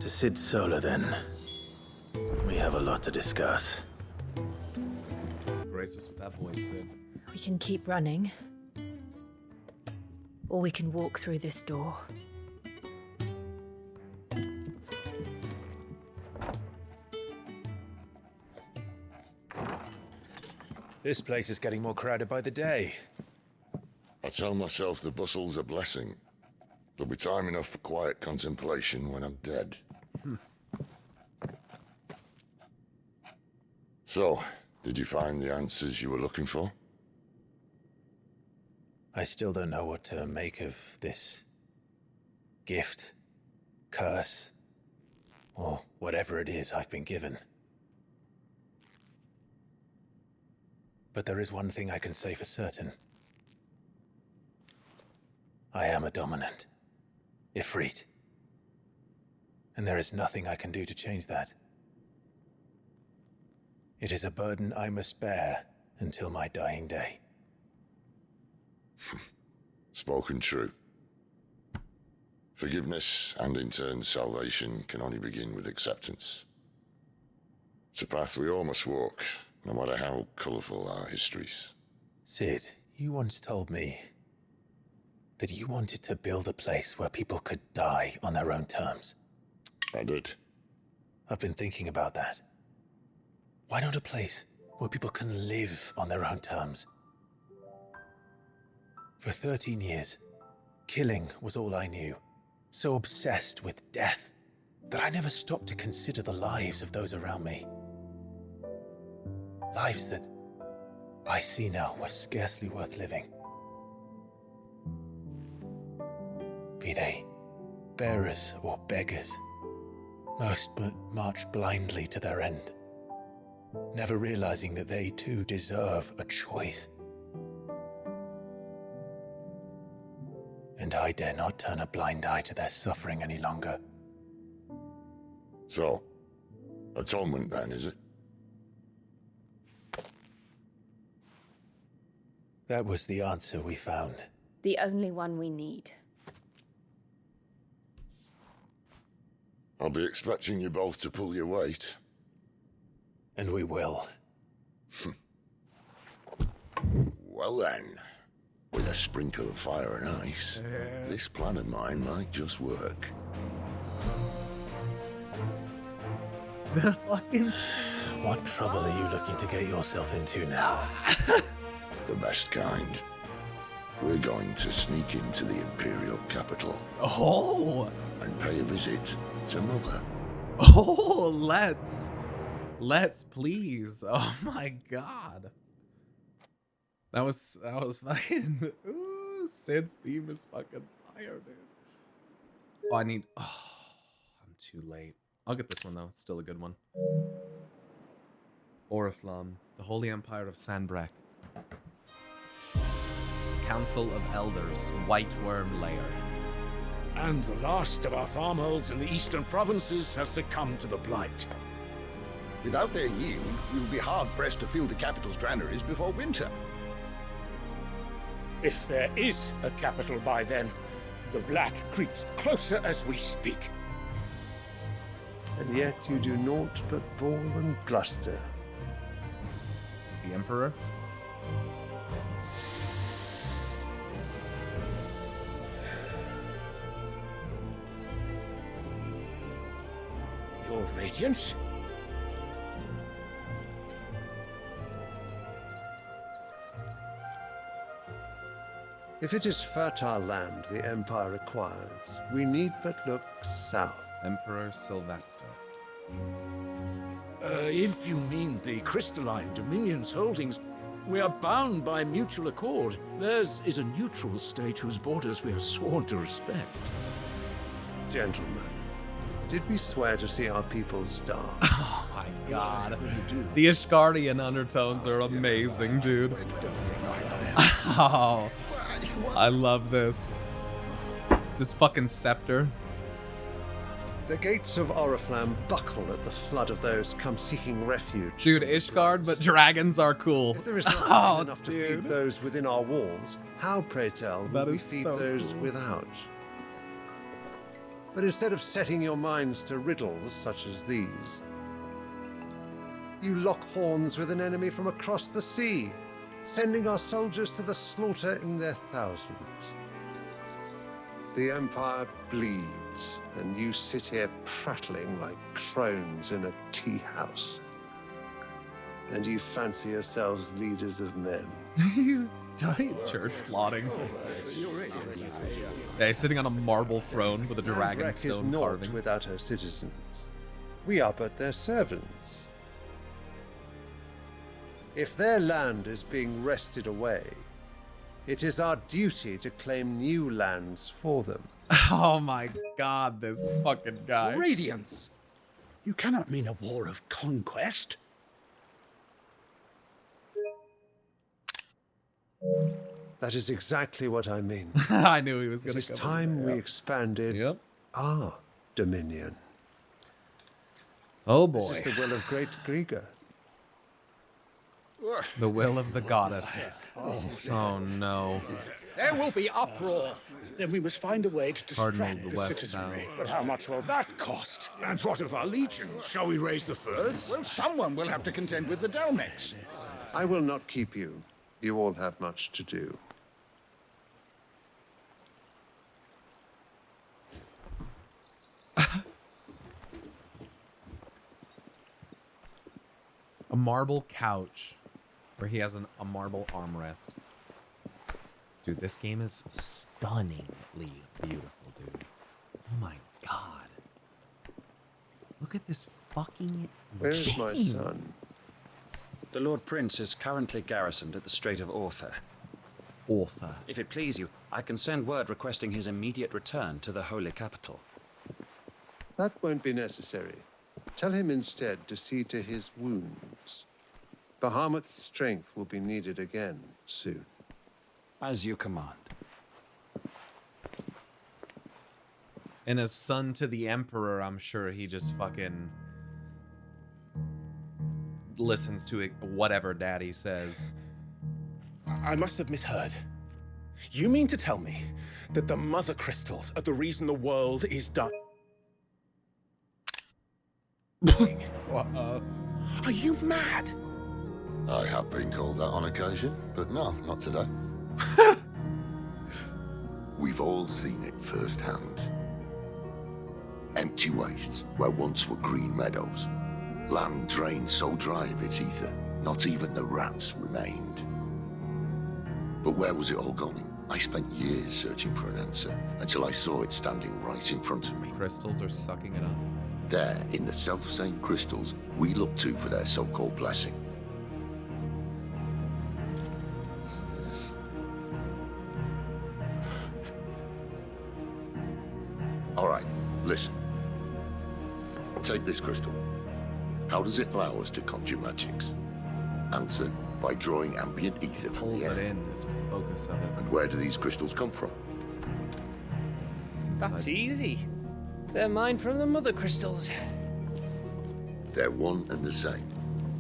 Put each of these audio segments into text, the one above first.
To Sid Solar, then. We have a lot to discuss. Grace us with that voice, Sid. We can keep running. Or we can walk through this door. This place is getting more crowded by the day. I tell myself the bustle's a blessing. There'll be time enough for quiet contemplation when I'm dead. So, did you find the answers you were looking for? I still don't know what to make of this gift, curse, or whatever it is I've been given. But there is one thing I can say for certain. I am a dominant, Ifrit. And there is nothing I can do to change that. It is a burden I must bear until my dying day. Spoken true. Forgiveness, and in turn salvation, can only begin with acceptance. It's a path we all must walk, no matter how colourful our histories. Sid, you once told me that you wanted to build a place where people could die on their own terms. I did. I've been thinking about that. Why not a place where people can live on their own terms? For 13 years, killing was all I knew. So obsessed with death that I never stopped to consider the lives of those around me. Lives that I see now were scarcely worth living. Be they bearers or beggars, most march blindly to their end, never realizing that they too deserve a choice. And I dare not turn a blind eye to their suffering any longer. So, atonement then, is it? That was the answer we found. The only one we need. I'll be expecting you both to pull your weight. And we will. Well then, with a sprinkle of fire and ice, this plan of mine might just work. The fucking... What trouble are you looking to get yourself into now? The best kind. We're going to sneak into the Imperial capital Oh! and pay a visit to Mother. Oh, let's. Let's, please. Oh my god. That was fucking... Ooh, Sid's theme is fucking fire, dude. Oh, I need... Oh, I'm too late. I'll get this one, though. It's still a good one. Oriflamme, the Holy Empire of Sanbreque. Council of Elders, White Worm Lair. And the last of our farmholds in the eastern provinces has succumbed to the blight. Without their yield, we will be hard-pressed to fill the capital's granaries before winter. If there is a capital by then, the black creeps closer as we speak. And yet you do naught but bawl and bluster. It's the Emperor. Your Radiance? If it is fertile land the Empire acquires, we need but look south. Emperor Sylvester. If you mean the crystalline Dominion's holdings, we are bound by mutual accord. Theirs is a neutral state whose borders we are sworn to respect. Gentlemen, did we swear to see our people starve? Oh my god. The Ishgardian undertones are amazing, dude. Oh, I love this. This fucking scepter. The gates of Oriflamme buckle at the flood of those come seeking refuge. Dude, Ishgard, but dragons are cool. If there is not enough to feed those within our walls, how, pray tell, will we feed those without? But instead of setting your minds to riddles such as these, you lock horns with an enemy from across the sea, sending our soldiers to the slaughter in their thousands. The Empire bleeds, and you sit here prattling like crones in a tea house. And you fancy yourselves leaders of men. He's church plotting. Yeah, he's sitting on a marble throne with a dragon Sandbreck is stone naught carving. without her citizens. We are but their servants. If their land is being wrested away, it is our duty to claim new lands for them. Oh my god, this fucking guy. Radiance! You cannot mean a war of conquest. That is exactly what I mean. I knew he was It going is to come. time we expanded our dominion. Oh boy. This is the will of great Grieger. The will of the goddess. Oh no. There will be uproar. Then we must find a way to Cardinal distract of the the West citizenry. Sound. But how much will that cost? And what of our legions? Shall we raise the furs? Well, someone will have to contend with the Dalmex. I will not keep you. You all have much to do. A marble couch where he has a marble armrest. Dude, this game is stunningly beautiful, dude. Oh my god. Look at this fucking Where is game. my son? The Lord Prince is currently garrisoned at the Strait of Author. Author. If it please you, I can send word requesting his immediate return to the Holy Capital. That won't be necessary. Tell him instead to see to his wounds. Bahamut's strength will be needed again soon. As you command. And as son to the Emperor, I'm sure he just fucking listens to it, whatever Daddy says. I must have misheard. You mean to tell me that the mother crystals are the reason the world is done? What? Are you mad? I have been called that on occasion, but no, not today. We've all seen it firsthand. Empty wastes where once were green meadows. Land drained so dry of its ether, not even the rats remained. But where was it all going? I spent years searching for an answer until I saw it standing right in front of me. Crystals are sucking it up. There, in the self-same crystals, we look to for their so-called blessing. All right, listen. Take this crystal. How does it allow us to conjure magics? Answer, by drawing ambient ether from Pulls the it air. in. It's a focus of it. And where do these crystals come from? That's easy. They're mine from the mother crystals. They're one and the same.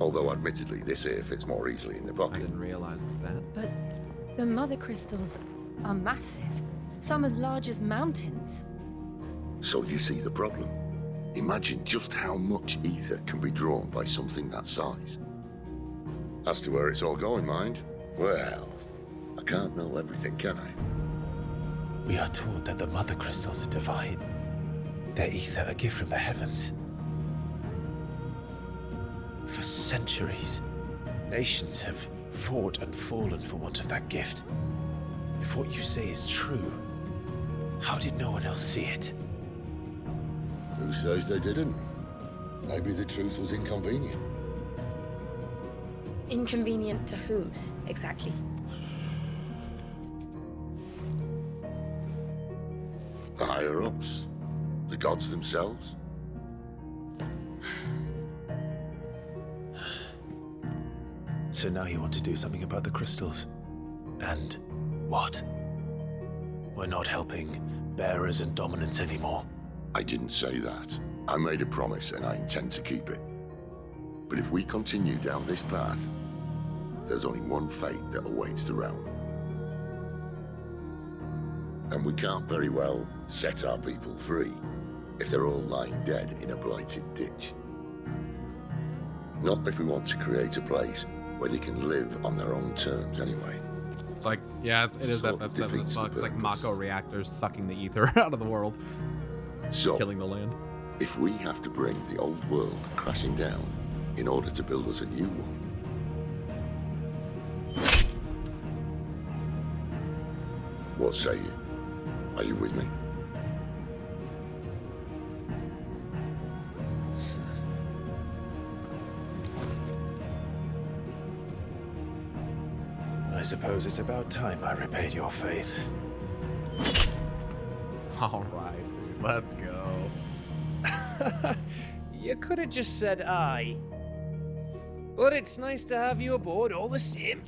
Although, admittedly, this here fits more easily in the I pocket. didn't realize that. But the mother crystals are massive. Some as large as mountains. So you see the problem. Imagine just how much ether can be drawn by something that size. As to where it's all going, mind? Well, I can't know everything, can I? We are taught that the mother crystals are divine. Their ether a gift from the heavens. For centuries, nations have fought and fallen for want of that gift. If what you say is true, how did no one else see it? Who says they didn't? Maybe the truth was inconvenient. Inconvenient to whom, exactly? The higher-ups. The gods themselves. So now you want to do something about the crystals. And what? We're not helping bearers and dominants anymore. I didn't say that. I made a promise and I intend to keep it. But if we continue down this path, there's only one fate that awaits the realm. And we can't very well set our people free if they're all lying dead in a blighted ditch. Not if we want to create a place where they can live on their own terms anyway. It's like, yeah, it is Sort of FF7 as defeats fuck. the It's like purpose. Mako reactors sucking the ether out of the world, So, killing the land. if we have to bring the old world crashing down in order to build us a new one, what say you? Are you with me? I suppose it's about time I repaid your faith. All right, dude, let's go. You could have just said aye. But it's nice to have you aboard all the same.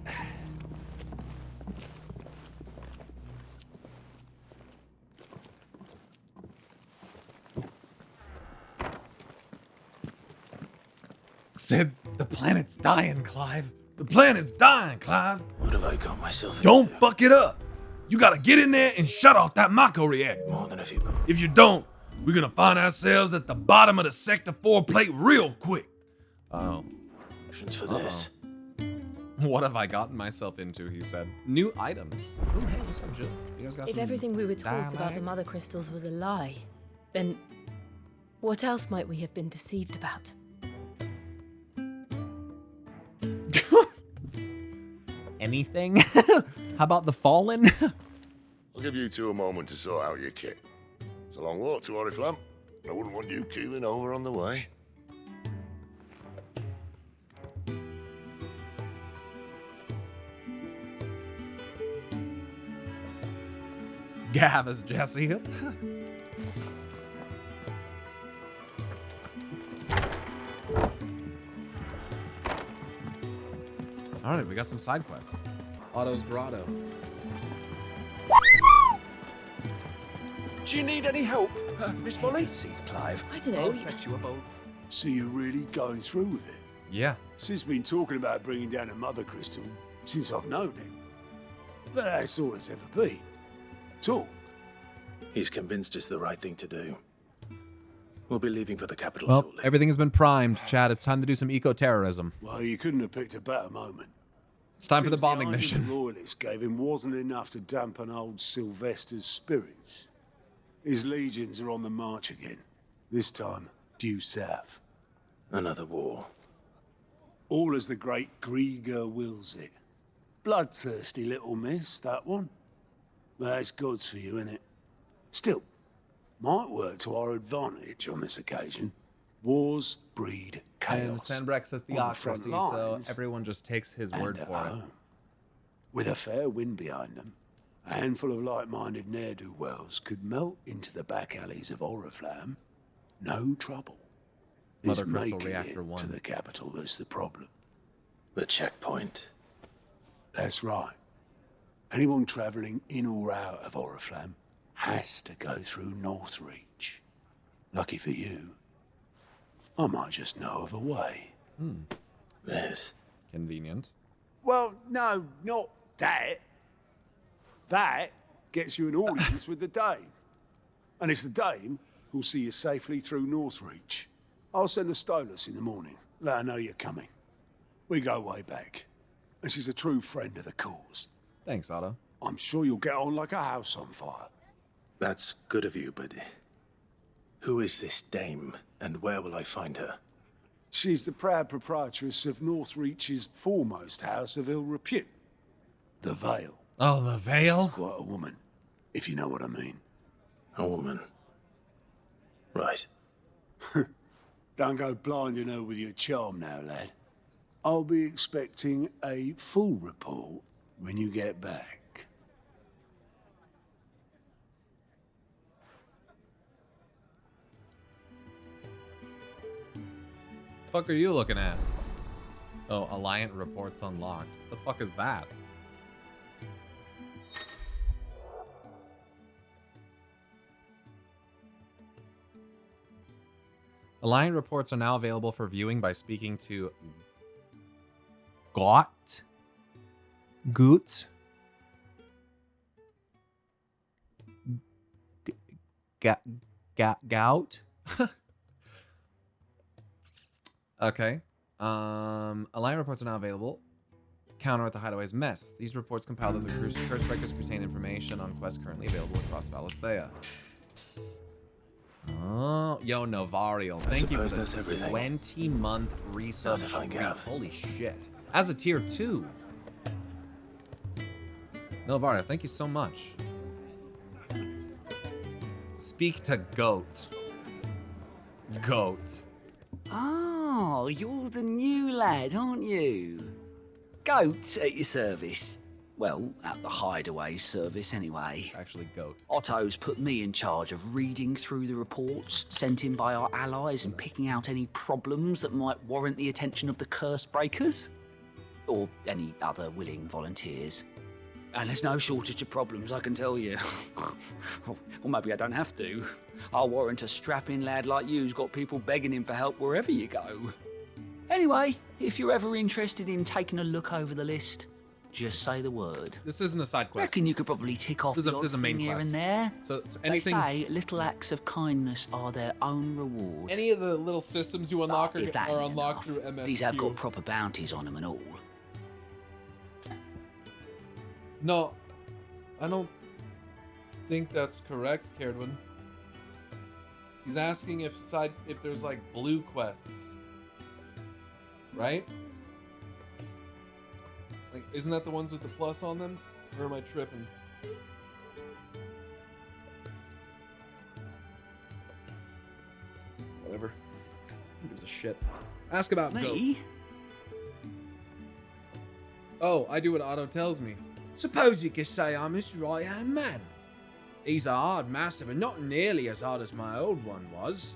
Sid, the planet's dying, Clive. The planet's dying, Clive. What have I got myself into? Don't fuck it up. You gotta get in there and shut off that Mako reactor. More than a few. If you don't, we're gonna find ourselves at the bottom of the Sector 4 plate real quick. Oh. Options for this. What have I gotten myself into, he said. New items. Oh, hey, what's up, Jill? You guys got If some everything we were told about the dialogue? mother crystals was a lie, then what else might we have been deceived about? Anything? How about the Fallen? I'll give you two a moment to sort out your kit. It's a long walk to Oriflamme. I wouldn't want you keeling over on the way. Gav as Jesse. All right, we got some side quests. Otto's Grotto. Do you need any help, Miss Molly? Seat, Clive. I don't I'll know. fetch you a bowl. So you're really going through with it? Yeah. Sid's been talking about bringing down a mother crystal since I've known him. But that's all it's ever been. Talk. He's convinced it's the right thing to do. We'll be leaving for the capital Well, shortly. everything has been primed, Chad. It's time to do some eco-terrorism. Well, you couldn't have picked a better moment. It's time for the Seems bombing idea mission. the Royalists gave him wasn't enough to dampen old Sylvester's spirits. His legions are on the march again. This time, due south. Another war. All as the great Grieger wills it. Bloodthirsty little miss, that one. But that's God's for you, innit? Still, might work to our advantage on this occasion. Wars breed chaos. And Sandbreck's a on the theocracy, front so lines everyone just takes his and word at for it. home. With a fair wind behind them, a handful of like-minded ne'er-do-wells could melt into the back alleys of Oriflamme. No trouble. Mother It's Crystal making Reactor it 1. to the capital that's the problem. The checkpoint. That's right. Anyone travelling in or out of Oriflamme has to go through Northreach. Lucky for you, I might just know of a way. There's. Convenient. Well, no, not that. That gets you an audience with the Dame. And it's the Dame who'll see you safely through Northreach. I'll send a Stolas in the morning. Let her know you're coming. We go way back. And she's a true friend of the cause. Thanks, Otto. I'm sure you'll get on like a house on fire. That's good of you, but who is this dame, and where will I find her? She's the proud proprietress of Northreach's foremost house of ill repute. The Vale. Oh, the Veil? She's quite a woman, if you know what I mean. A woman. Right. Don't go blinding her with your charm now, lad. I'll be expecting a full report when you get back. Fuck are you looking at? Oh, Alliant reports unlocked. The fuck is that? Alliant reports are now available for viewing by speaking to Goot. Gout. Okay. Alliant reports are now available. Counter at the Hideaway's mess. These reports compile that the Cursebreakers contain information on quests currently available across Valisthea. Oh, yo, Novario, thank you for the 20-month resub. Holy shit. As a tier 2. Novario, thank you so much. Speak to Goat. Goat. Oh, you're the new lad, aren't you? Goat at your service. Well, at the Hideaway service, anyway. It's actually Goat. Otto's put me in charge of reading through the reports sent in by our allies and picking out any problems that might warrant the attention of the Cursebreakers. Or any other willing volunteers. And there's no shortage of problems, I can tell you. Or maybe I don't have to. I'll warrant a strapping lad like you's got people begging him for help wherever you go. Anyway, if you're ever interested in taking a look over the list, just say the word. This isn't a side quest. Reckon you could probably tick off the odd thing here and there. So it's anything. They say little acts of kindness are their own reward. Any of the little systems you unlock are unlocked through MSQ. These have got proper bounties on them and all. No, I don't think that's correct, Caradwin. He's asking if there's like blue quests, right? Like, isn't that the ones with the plus on them? Or am I tripping? Whatever. Who gives a shit? Ask about me. Goat. Oh, I do what Otto tells me. Suppose you could say I'm his right-hand man. He's a hard master, but not nearly as hard as my old one was.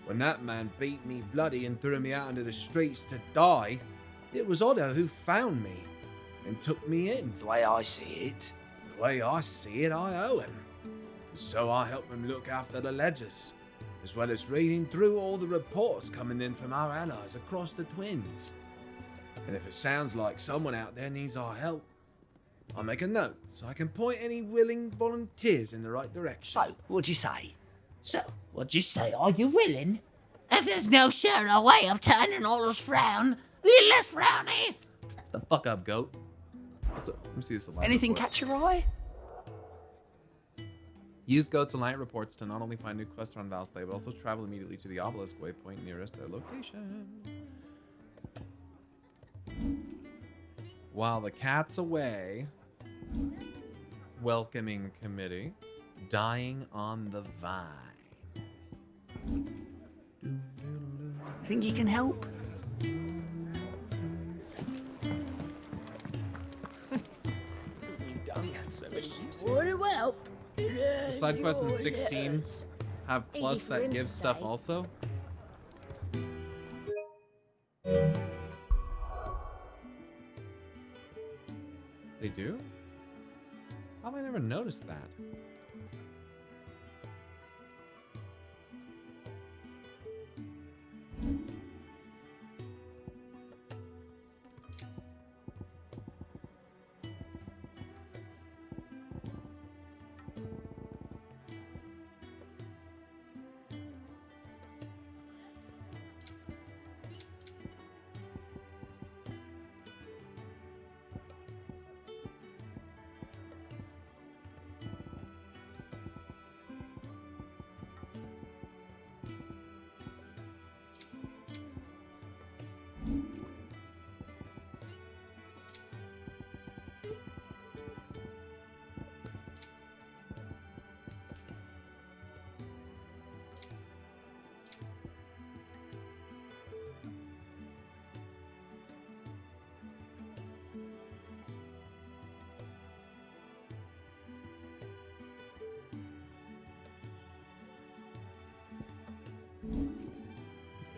When that man beat me bloody and threw me out into the streets to die, it was Otto who found me and took me in. The way I see it, I owe him. So I help him look after the ledgers, as well as reading through all the reports coming in from our allies across the Twins. And if it sounds like someone out there needs our help, I'll make a note so I can point any willing volunteers in the right direction. So, what'd you say? Are you willing? If there's no surer way of turning all this frown, less frowny. The fuck up, Goat. Let me see this. Anything catch your eye? Use Goat's Alliant reports to not only find new quests around Valisthea, but also travel immediately to the obelisk waypoint nearest their location. While the cat's away, welcoming committee, dying on the vine. Think you can help? The side quests in 16 have plus that gives stuff also. They do? How have I never noticed that?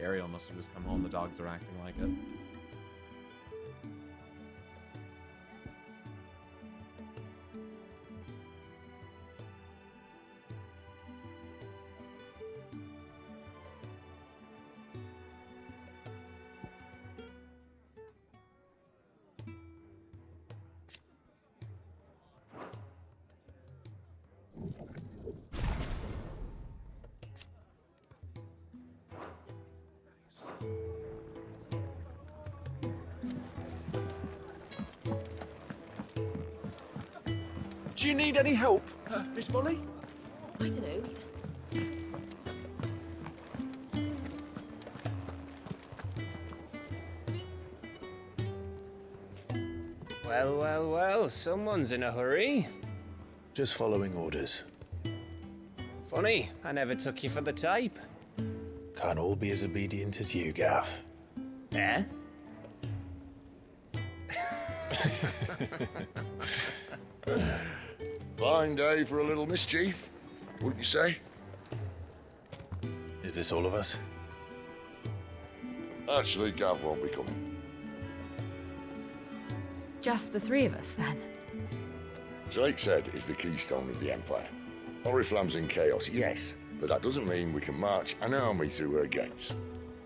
Ariel must have just come home. The dogs are acting like it. Do you need any help, Miss Molly? I don't know. Well, well, well, someone's in a hurry. Just following orders. Funny, I never took you for the type. Can't all be as obedient as you, Gav. Eh? Fine day for a little mischief, wouldn't you say? Is this all of us? Actually, Gav won't be coming. Just the three of us, then? Drake's Head is the keystone of the Empire. Oriflamme's in chaos, yes, but that doesn't mean we can march an army through her gates.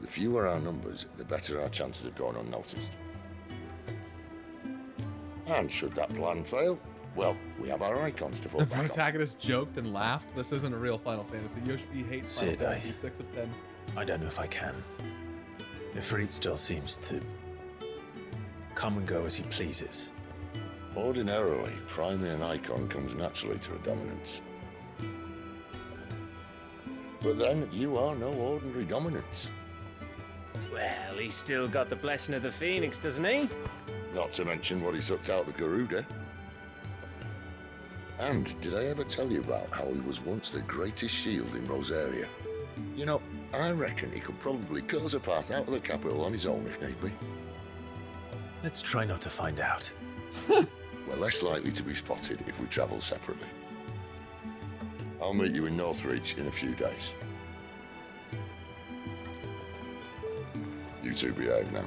The fewer our numbers, the better our chances of going unnoticed. And should that plan fail, well, we have our icons to fall The back on. protagonist joked and laughed. This isn't a real Final Fantasy. Yoshi hates Final Sid, Fantasy 6 of 10. I don't know if I can. Ifrit still seems to come and go as he pleases. Ordinarily, priming an icon comes naturally to a dominance. But then, you are no ordinary dominance. Well, he's still got the blessing of the Phoenix, doesn't he? Not to mention what he sucked out of Garuda. And did I ever tell you about how he was once the greatest shield in Rosaria? You know, I reckon he could probably cut us a path out of the capital on his own if need be. Let's try not to find out. We're less likely to be spotted if we travel separately. I'll meet you in Northreach in a few days. You two behave now.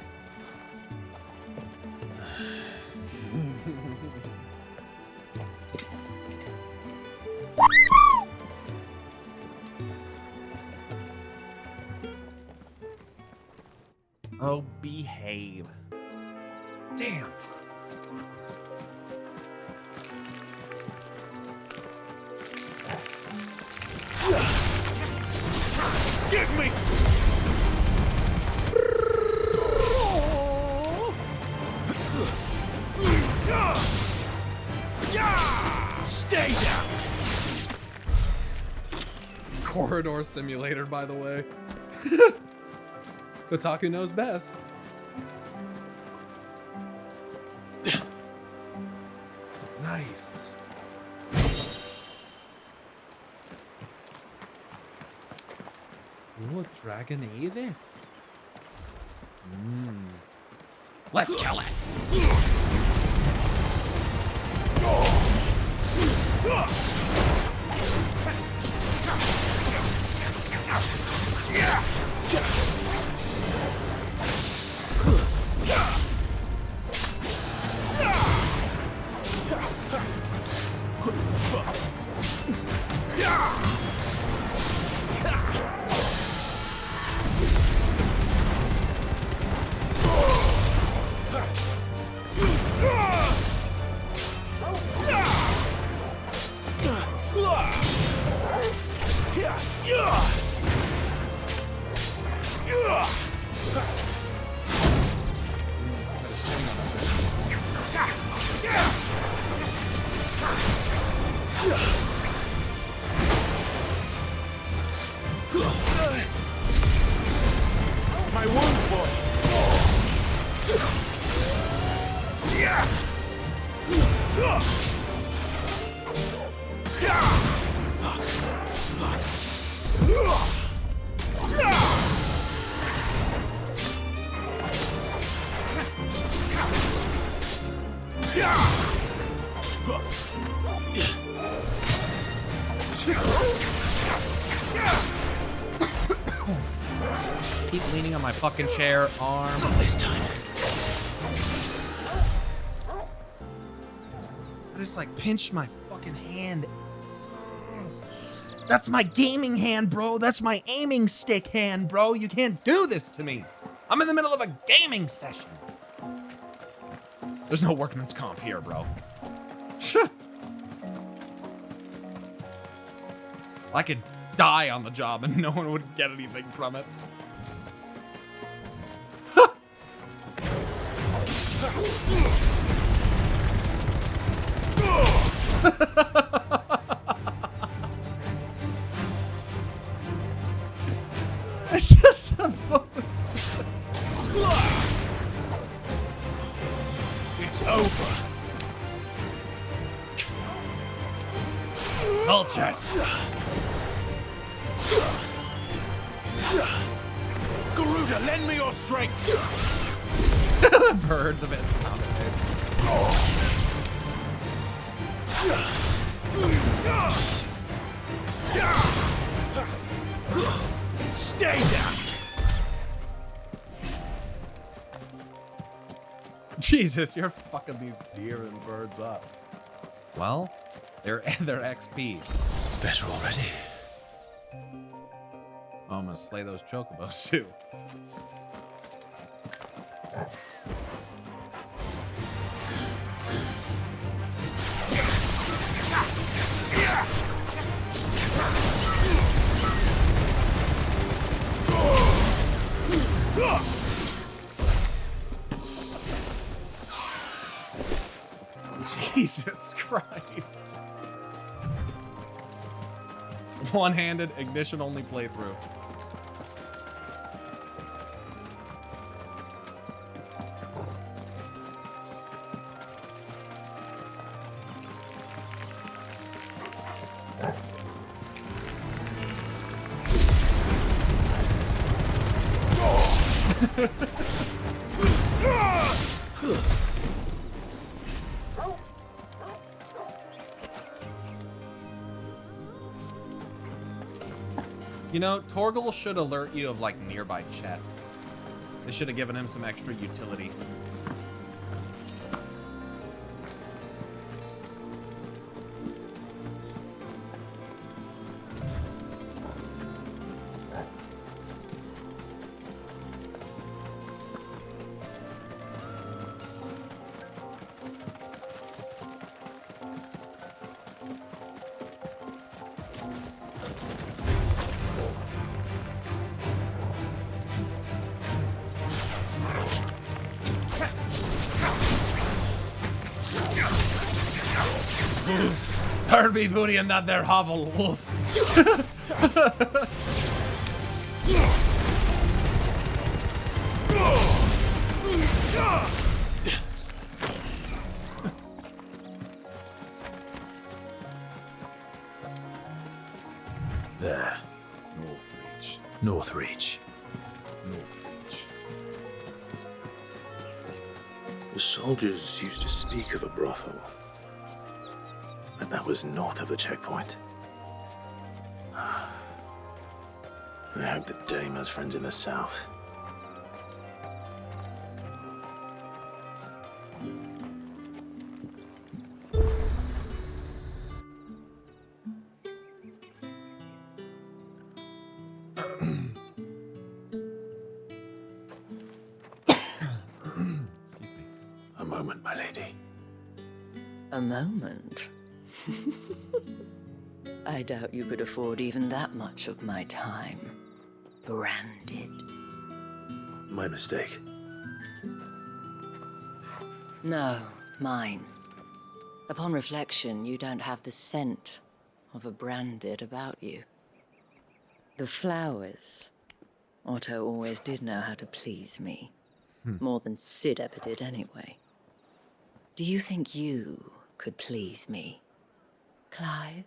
Oh, behave. Damn. Get me! Stay down! Corridor simulator, by the way. Kotaku knows best. Nice. Ooh, Dragon Avis. Let's kill it. My wounds, boy! Keep leaning on my fucking chair, arm. Not this time. I just like pinched my fucking hand. That's my gaming hand, bro. That's my aiming stick hand, bro. You can't do this to me. I'm in the middle of a gaming session. There's no workman's comp here, bro. I could die on the job and no one would get anything from it. It's just supposed to. It's over. Vultures. Garuda, lend me your strength. The bird, the best sound Stay down. Jesus, you're fucking these deer and birds up. Well, they're XP. Better already. Oh, I'm gonna slay those chocobos too. Jesus Christ. One-handed, ignition-only playthrough. You know, Torgal should alert you of, like, nearby chests. They should have given him some extra utility. Bird be booty and not their hovel wolf. There. Northreach. Northreach. Northreach. The soldiers used to speak of a brothel. But that was north of the checkpoint. I hope the dame has friends in the south. Excuse me. A moment, my lady. A moment? I doubt you could afford even that much of my time. Branded. My mistake. No, mine. Upon reflection, you don't have the scent of a branded about you. The flowers. Otto always did know how to please me. More than Sid ever did anyway. Do you think you could please me, Clive?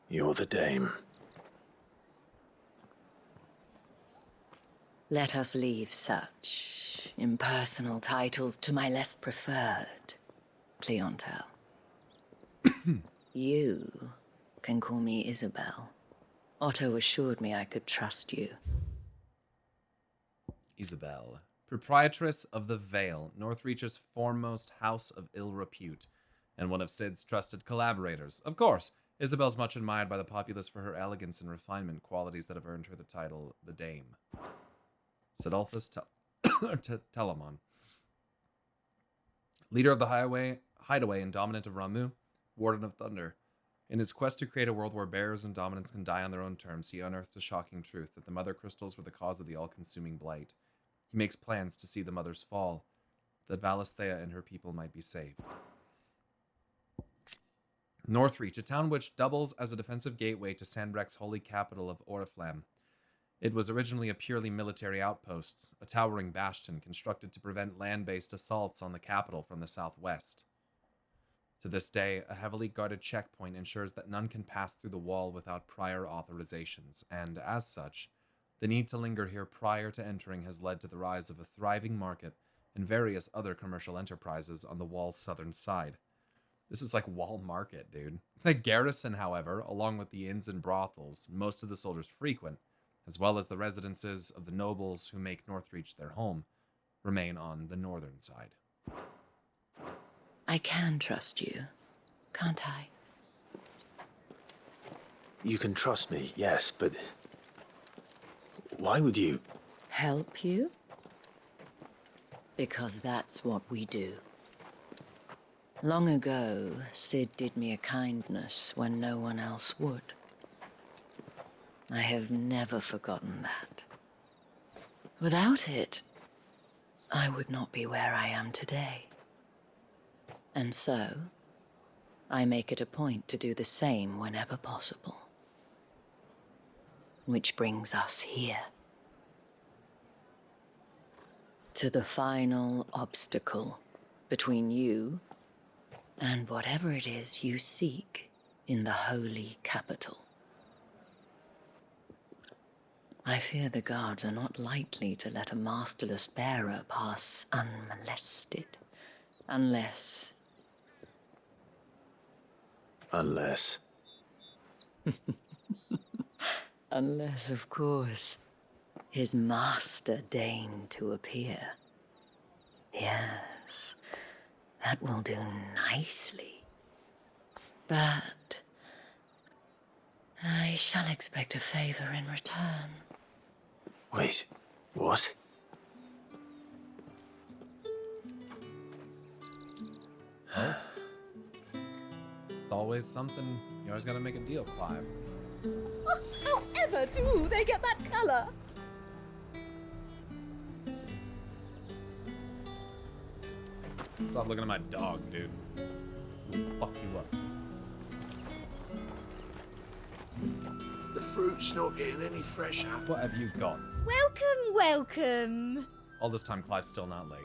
You're the dame. Let us leave such impersonal titles to my less preferred clientele. You can call me Isabel. Otto assured me I could trust you. Isabel, proprietress of the Vale, Northreach's foremost house of ill repute, and one of Sid's trusted collaborators. Of course, Isabel's much admired by the populace for her elegance and refinement, qualities that have earned her the title the Dame. Sidolphus Telamon. Leader of the hideaway and dominant of Ramu, Warden of Thunder. In his quest to create a world where bearers and dominants can die on their own terms, he unearthed a shocking truth that the Mother Crystals were the cause of the all-consuming blight. He makes plans to see the Mothers fall, that Valisthea and her people might be saved. Northreach, a town which doubles as a defensive gateway to Sandrek's holy capital of Oriflamme. It was originally a purely military outpost, a towering bastion constructed to prevent land-based assaults on the capital from the southwest. To this day, a heavily guarded checkpoint ensures that none can pass through the wall without prior authorizations, and as such, the need to linger here prior to entering has led to the rise of a thriving market and various other commercial enterprises on the wall's southern side. This is like Wall Market, dude. The garrison, however, along with the inns and brothels most of the soldiers frequent, as well as the residences of the nobles who make Northreach their home, remain on the northern side. I can trust you, can't I? You can trust me, yes, but why would you? Help you? Because that's what we do. Long ago, Sid did me a kindness when no one else would. I have never forgotten that. Without it, I would not be where I am today. And so, I make it a point to do the same whenever possible. Which brings us here. To the final obstacle between you and whatever it is you seek in the holy capital. I fear the guards are not likely to let a masterless bearer pass unmolested, unless... Unless, of course, his master deigned to appear. Yes, that will do nicely. But I shall expect a favor in return. Wait, what? Oh. It's always something. You always gotta make a deal, Clive. Oh, however do they get that color? Stop looking at my dog, dude. We'll fuck you up. The fruit's not getting any fresher. What have you got? Welcome, welcome. All this time, Clive's still not laid.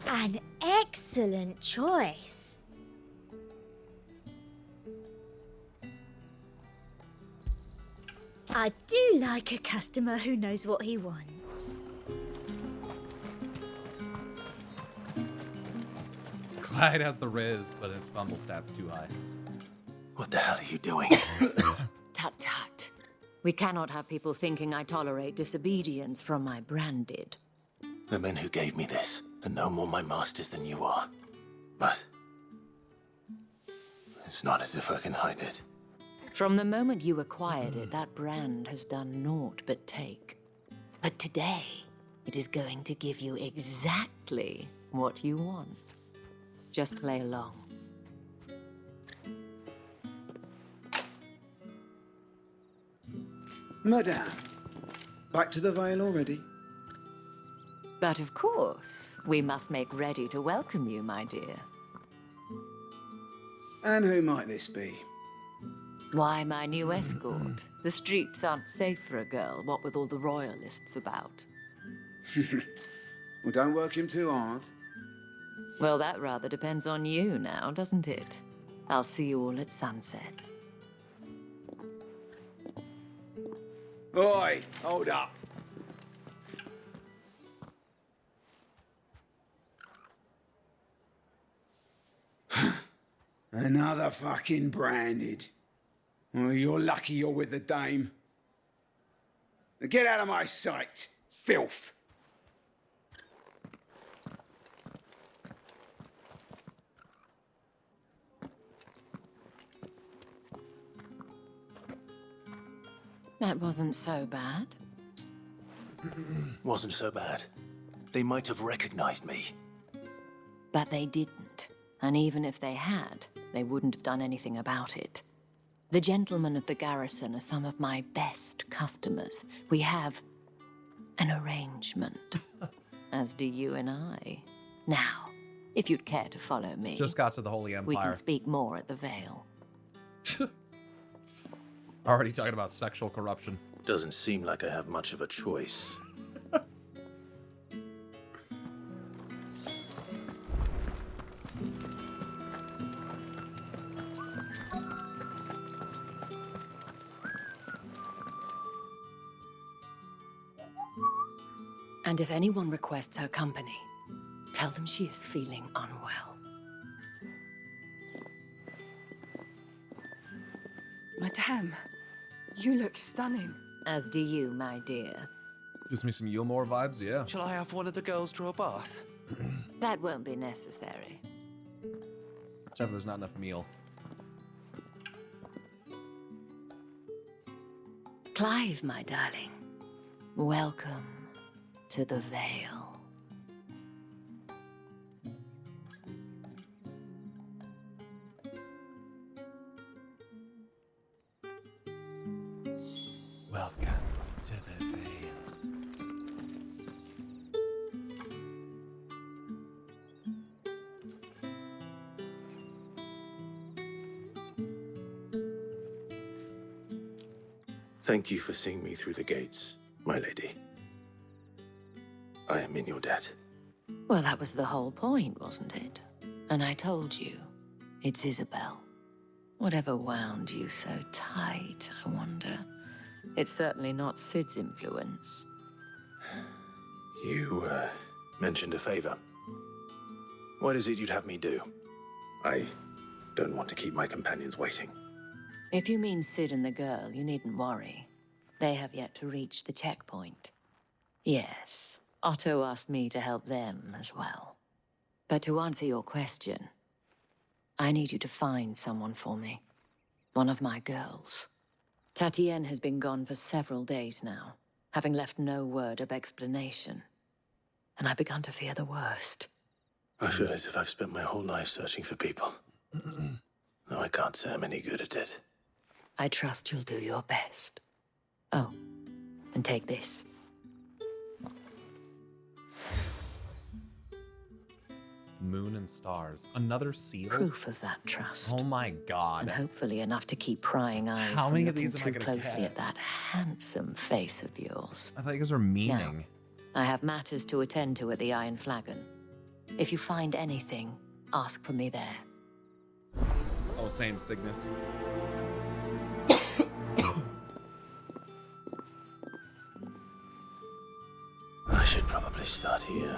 An excellent choice. I do like a customer who knows what he wants. Clyde has the Riz, but his fumble stat's too high. What the hell are you doing? Tut tut. We cannot have people thinking I tolerate disobedience from my branded. The men who gave me this are no more my masters than you are. But it's not as if I can hide it. From the moment you acquired it, that brand has done naught but take. But today, it is going to give you exactly what you want. Just play along. Madame, back to the Vale already? But of course, we must make ready to welcome you, my dear. And who might this be? Why, my new escort. The streets aren't safe for a girl, what with all the royalists about. Well, don't work him too hard. Well, that rather depends on you now, doesn't it? I'll see you all at sunset. Oi, hold up. Another fucking branded. Well, you're lucky you're with the dame. Now get out of my sight, filth. That wasn't so bad. Wasn't so bad. They might have recognized me. But they didn't. And even if they had, they wouldn't have done anything about it. The gentlemen of the garrison are some of my best customers. We have an arrangement, as do you and I. Now, if you'd care to follow me... Just got to the Holy Empire. We can speak more at the Vale. Already talking about sexual corruption. Doesn't seem like I have much of a choice. And if anyone requests her company, tell them she is feeling unwell. Madame, you look stunning. As do you, my dear. Gives me some Yulmore vibes, yeah. Shall I have one of the girls draw a bath? That won't be necessary. Except for there's not enough meal. Clive, my darling. Welcome to the Vale. Welcome to the Vale. Thank you for seeing me through the gates, my lady. I am in your debt. Well, that was the whole point, wasn't it? And I told you, it's Isabel. Whatever wound you so tight, I wonder. It's certainly not Sid's influence. You, mentioned a favor. What is it you'd have me do? I don't want to keep my companions waiting. If you mean Sid and the girl, you needn't worry. They have yet to reach the checkpoint. Yes, Otto asked me to help them as well. But to answer your question, I need you to find someone for me. One of my girls. Tatienne has been gone for several days now, having left no word of explanation. And I've begun to fear the worst. I feel as if I've spent my whole life searching for people. Though I can't say I'm any good at it. I trust you'll do your best. Oh, and take this. Moon and stars. Another seal? Proof of that trust. Oh my god. And hopefully enough to keep prying eyes How from many of looking these am I too gonna closely get? at that handsome face of yours. I thought you guys were meaning. Now, I have matters to attend to at the Iron Flagon. If you find anything, ask for me there. Oh, same Cygnus. I should probably start here.